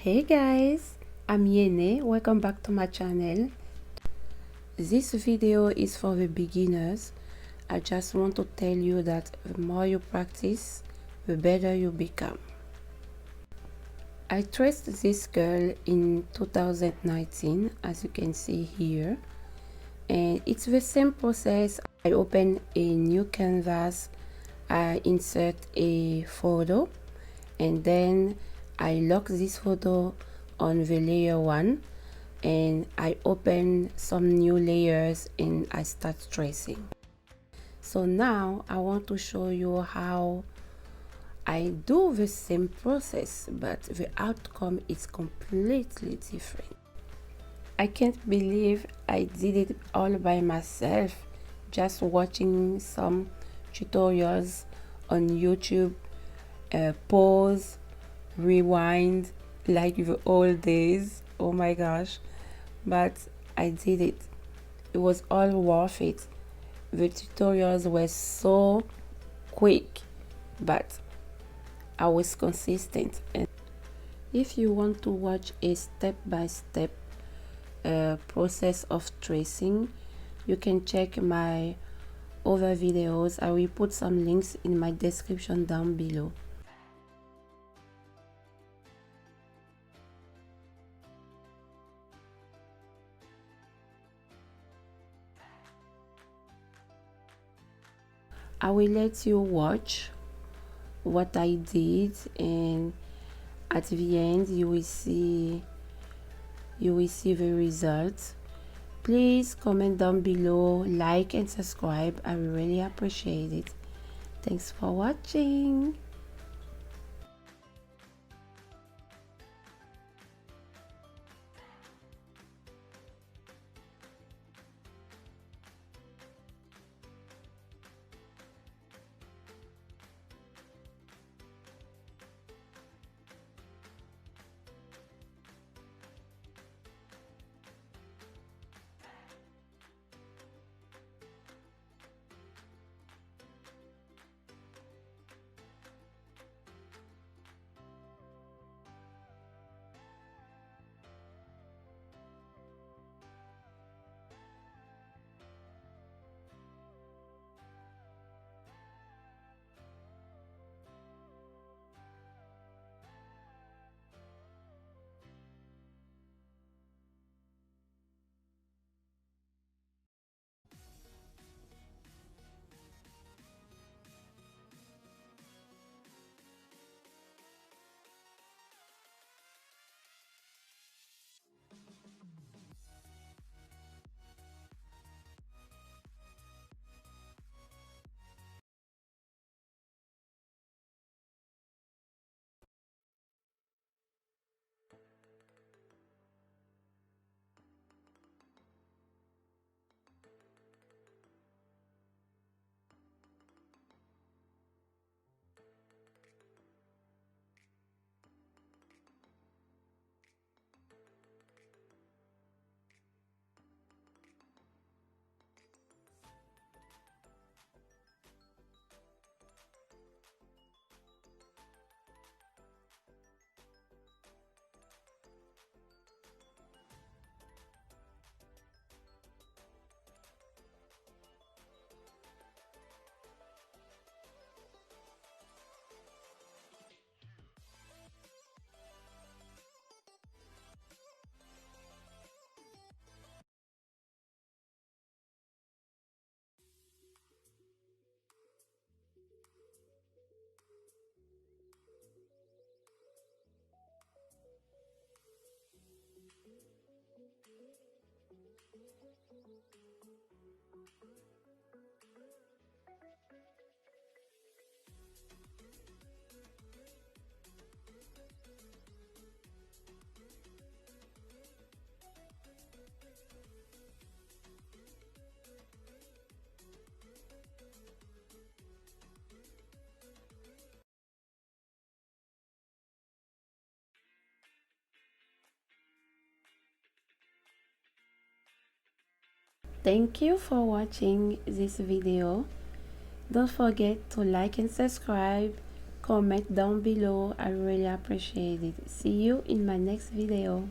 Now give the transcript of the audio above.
Hey guys, I'm Yene. Welcome back to my channel. This video is for the beginners. I just want to tell you that the more you practice, the better you become. I traced this girl in 2019, as you can see here, and it's the same process. I open a new canvas, I insert a photo, and then I lock this photo on the layer 1, and I open some new layers and I start tracing. So now I want to show you how I do the same process, but the outcome is completely different. I can't believe I did it all by myself, just watching some tutorials on YouTube, pause, rewind, like the old days. Oh my gosh, but I did it. It was all worth it. The tutorials were so quick, but I was consistent. And if you want to watch a step-by-step process of tracing, you can check my other videos. I will put some links in my description down below. I will let you watch what I did, and at the end you will see the results. Please comment down below, like and subscribe. I will really appreciate it. Thanks for watching. Thank you for watching this video. Don't forget to like and subscribe, comment down below. I really appreciate it. See you in my next video.